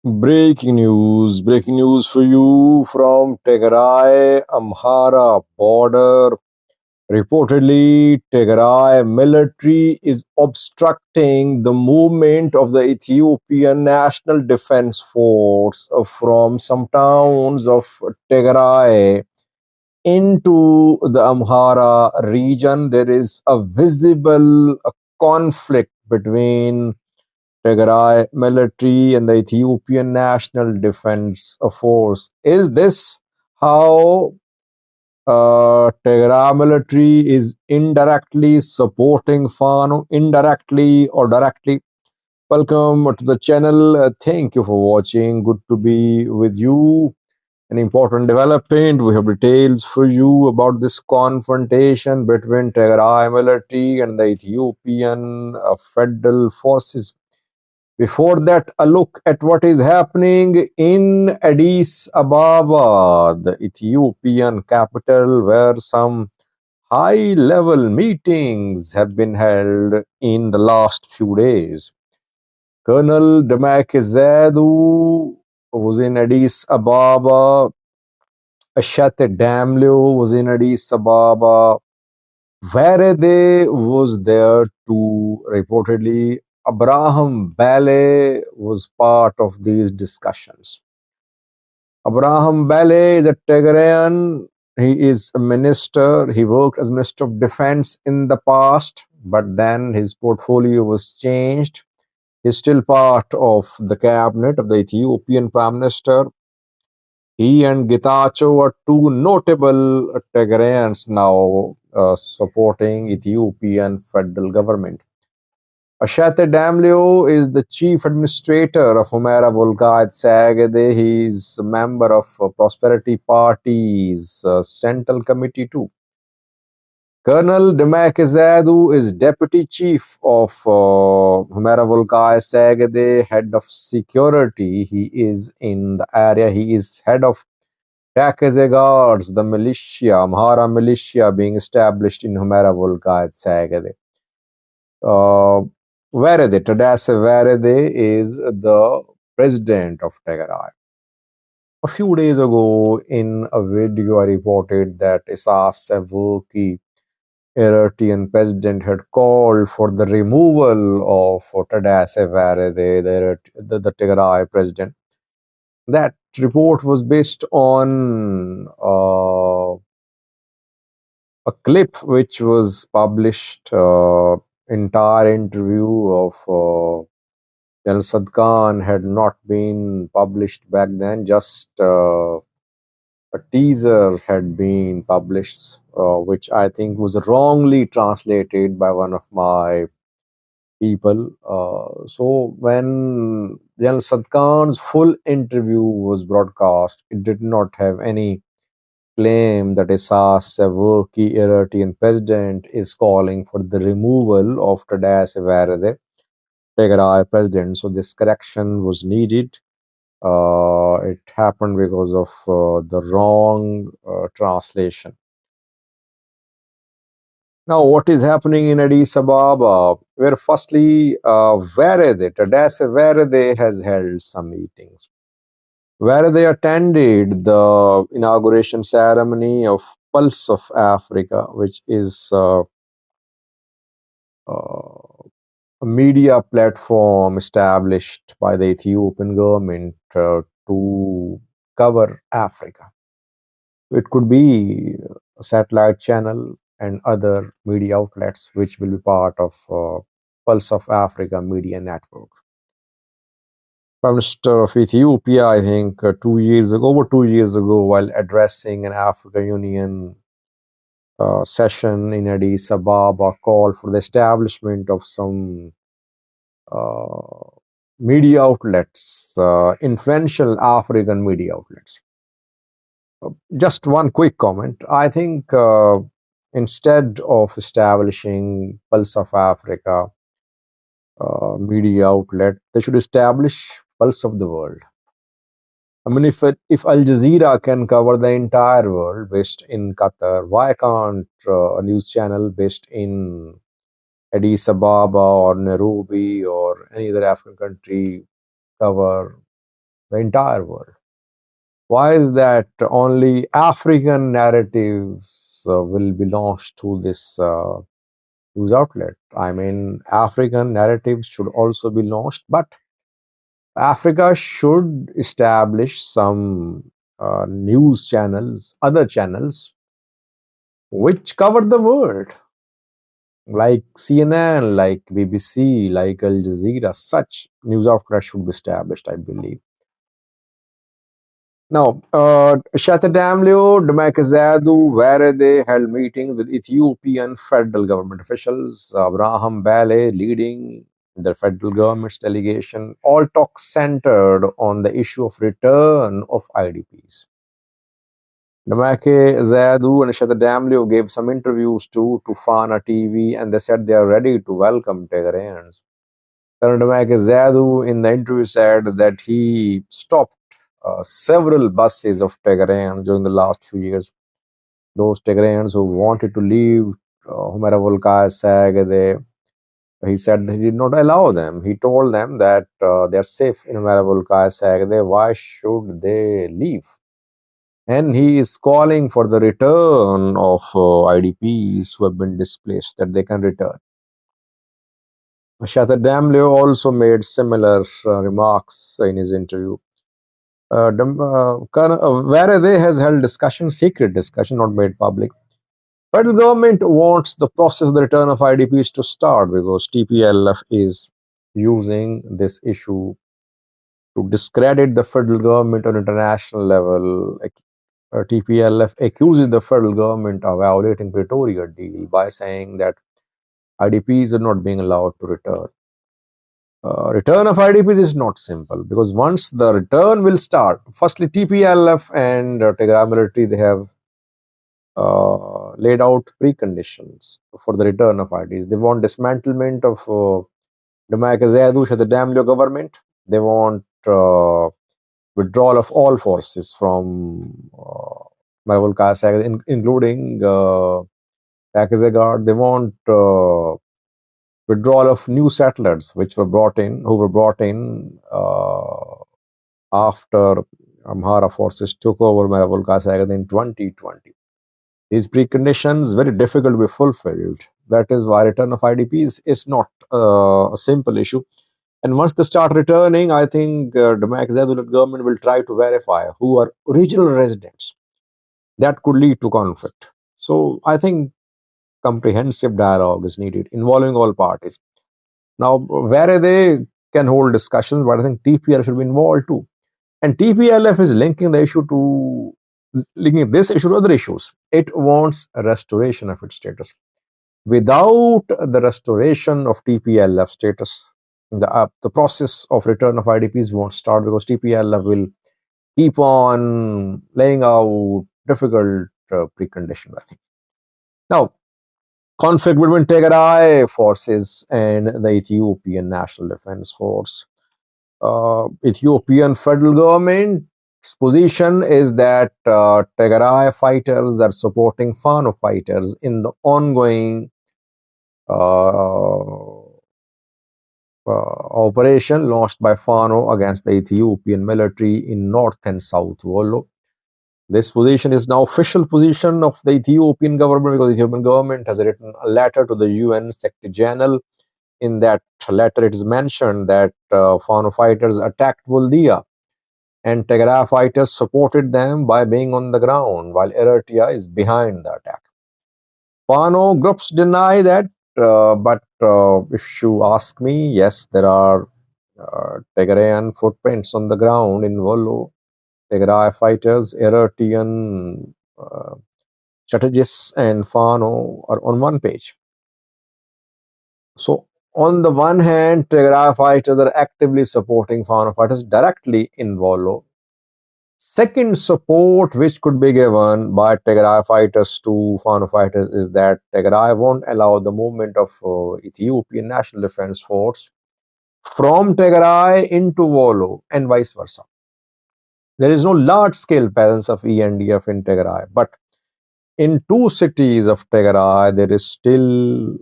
Breaking news for you from Tigray, Amhara border. Reportedly, Tigray military is obstructing the movement of the Ethiopian National Defense Force from some towns of Tigray into the Amhara region. There is a visible conflict between Tigray military and the Ethiopian National Defense Force. Is this how Tigray military is indirectly supporting Fano, indirectly or directly? Welcome to the channel. Thank you for watching. Good to be with you. An important development. We have details for you about this confrontation between Tigray military and the Ethiopian federal forces. Before that, a look at what is happening in Addis Ababa, the Ethiopian capital, where some high level meetings have been held in the last few days. Colonel Demeke Zewdu was in Addis Ababa. Ashate Damleo was in Addis Ababa. Varede was there too, reportedly. Abraham Bale was part of these discussions. Abraham Bale is a Tigrayan. He is a minister. He worked as Minister of Defense in the past, but then his portfolio was changed. He's still part of the cabinet of the Ethiopian Prime Minister. He and Getachew are two notable Tigrayans now supporting Ethiopian federal government. Ashate Damleo is the chief administrator of Amhara Volgayat Sagade. He is a member of Prosperity Party's Central Committee too. Colonel Demeke Zewdu is deputy chief of Amhara Volgayat Sagade, head of security. He is in the area. He is head of Tigray Guards, the militia, Amhara militia being established in Amhara Volgayat Sagade. Varede, Tadase Varede is the president of Tigray. A few days ago, in a video, I reported that Isaias Afwerki, Eritrean president, had called for the removal of Tadase Varede, the Tigray president. That report was based on a clip which was published, entire interview of General Sadkan had not been published back then. Just a teaser had been published, which I think was wrongly translated by one of my people. So when General Sadkan's full interview was broadcast, it did not have any claim that Isaias Afwerki, Eritrean president, is calling for the removal of Tadase Varede, Tigray president. So this correction was needed. It happened because of the wrong translation. Now, what is happening in Addis Ababa? Where firstly, Tadase Varede has held some meetings, where they attended the inauguration ceremony of Pulse of Africa, which is a media platform established by the Ethiopian government to cover Africa. It could be a satellite channel and other media outlets which will be part of Pulse of Africa media network. Prime Minister of Ethiopia, I think over 2 years ago, while addressing an African Union session in Addis Ababa, called for the establishment of some media outlets, influential African media outlets. Just one quick comment. I think instead of establishing Pulse of Africa media outlet, they should establish Pulse of the World. I mean, if Al Jazeera can cover the entire world based in Qatar, why can't a news channel based in Addis Ababa or Nairobi or any other African country cover the entire world. Why is that only African narratives will be launched to this news outlet? I mean, African narratives should also be launched, but Africa should establish some news channels, other channels, which cover the world, like CNN, like BBC, like Al Jazeera. Such news outlets should be established, I believe. Now, Shatadamlio, Demeke Zewdu, where they held meetings with Ethiopian federal government officials, Abraham Bale leading the federal government's delegation, all talks centered on the issue of return of IDPs. Demeke Zewdu and Shatadamlio gave some interviews to Fano TV, and they said they are ready to welcome Tigrayans. Demeke Zewdu in the interview said that he stopped several buses of Tigrayans during the last few years. Those Tigrayans who wanted to leave Humera Volkaya Sag, he said that he did not allow them. He told them that they are safe in Humera Volkaya Sag. Why should they leave? And he is calling for the return of IDPs who have been displaced, that they can return. Shatadamlio also made similar remarks in his interview. Where has held discussion, secret discussion, not made public. Federal government wants the process of the return of IDPs to start because TPLF is using this issue to discredit the federal government on international level. TPLF accuses the federal government of violating Pretoria deal by saying that IDPs are not being allowed to return. Return of IDPs is not simple because once the return will start, firstly TPLF and Tigray military, they have laid out preconditions for the return of IDPs. They want dismantlement of Demeke Zewdu, the Damlio government. They want withdrawal of all forces from Marvel Kasag, including Pakistan. They want withdrawal of new settlers who were brought in after Amhara forces took over Marvel Kasag in 2020. These preconditions very difficult to be fulfilled. That is why return of IDPs is not a simple issue. And once they start returning, I think Demeke Zewdu government will try to verify who are original residents. That could lead to conflict. So I think comprehensive dialogue is needed involving all parties. Now, where they can hold discussions, but I think TPLF should be involved too. And TPLF is linking this issue to other issues. It wants a restoration of its status. Without the restoration of TPLF status, the process of return of IDPs won't start because TPLF will keep on laying out difficult preconditions, I think. Now, conflict between Tigray forces and the Ethiopian National Defense Force. Ethiopian federal government's position is that Tigray fighters are supporting Fano fighters in the ongoing operation launched by Fano against the Ethiopian military in North and South Wollo. This position is now official position of the Ethiopian government because the Ethiopian government has written a letter to the UN Secretary General. In that letter, it is mentioned that Fano fighters attacked Woldia and Tigray fighters supported them by being on the ground while Eritrea is behind the attack. Fano groups deny that, but if you ask me, yes, there are Tigrayan footprints on the ground in Wollo. Tigray fighters, Eritrean strategists, and Fano are on one page. So, on the one hand, Tigray fighters are actively supporting Fano fighters directly in Wollo. Second support which could be given by Tigray fighters to Fano fighters is that Tigray won't allow the movement of Ethiopian National Defense Force from Tigray into Wollo and vice versa. There is no large-scale presence of ENDF in Tigray, but in two cities of Tigray, there is still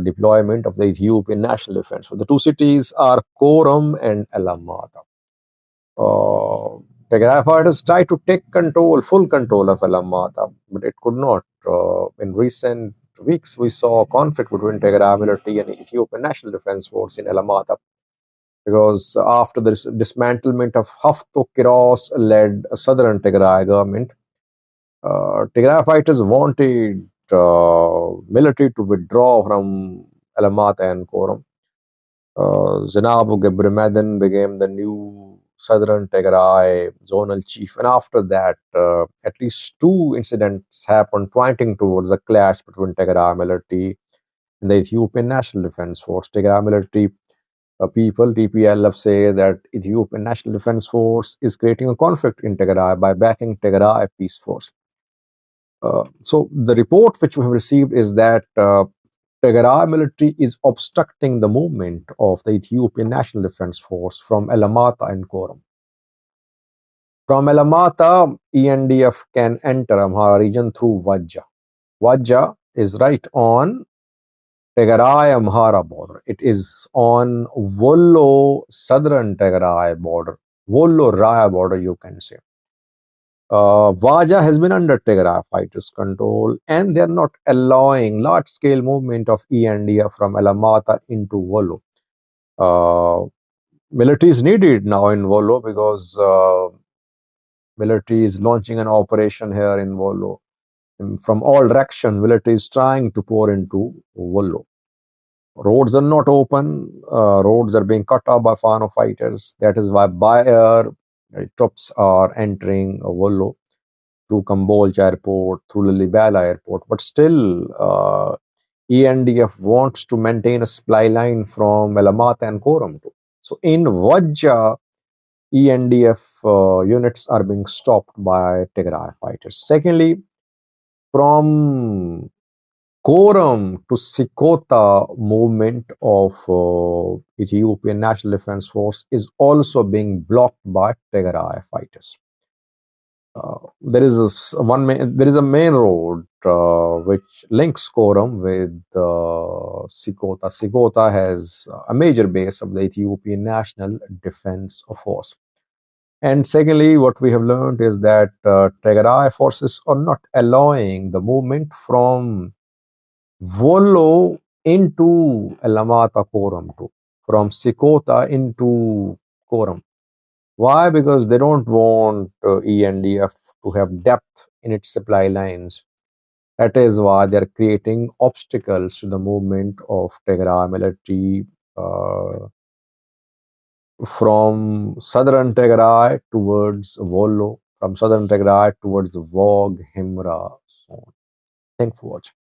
deployment of the Ethiopian National Defense. So the two cities are Koram and Alamada. Uh, Tigray fighters tried to take full control of Alamata, but it could not. In recent weeks, we saw a conflict between Tigray military and Ethiopian National Defense Force in Alamata because after the dismantlement of Hafto Kiros led southern Tigray government, Tigray fighters wanted military to withdraw from Alamata and Koram. Zinabu Gebremaden became the new Southern Tigray zonal chief. And after that, at least two incidents happened pointing towards a clash between Tigray military and the Ethiopian National Defense Force. Tigray military people, TPLF, say that Ethiopian National Defense Force is creating a conflict in Tigray by backing Tigray Peace Force. So the report which we have received is that Tigray military is obstructing the movement of the Ethiopian National Defense Force from Alamata and Koram. From Alamata, ENDF can enter Amhara region through Vajja. Vajja is right on Tigray Amhara border. It is on Wollo southern Tigray border, Wollo Raya border, you can say. Vaja has been under Tigray fighters' control, and they are not allowing large-scale movement of ENDF from Alamata into Wollo. Military is needed now in Wollo because military is launching an operation here in Wollo. And from all directions, military is trying to pour into Wollo. Roads are not open. Roads are being cut off by Fano fighters. That is why by air troops are entering Wollo through Kambolj airport, through Lalibela airport. But still, ENDF wants to maintain a supply line from Alamata and Koram too. So in Vajja, ENDF units are being stopped by Tigray fighters. Secondly, from Koram to Sikota movement of Ethiopian National Defense Force is also being blocked by Tigray fighters. There is a main road which links Koram with Sikota. Sikota has a major base of the Ethiopian National Defense Force. And secondly, what we have learned is that Tigray forces are not allowing the movement from Wollo into Alamata Koram too, from Sikota into Koram. Why? Because they don't want ENDF to have depth in its supply lines. That is why they are creating obstacles to the movement of Tigray military from southern Tigray towards Wollo, from southern Tigray towards Vog, Himra, so on. Thanks for watching.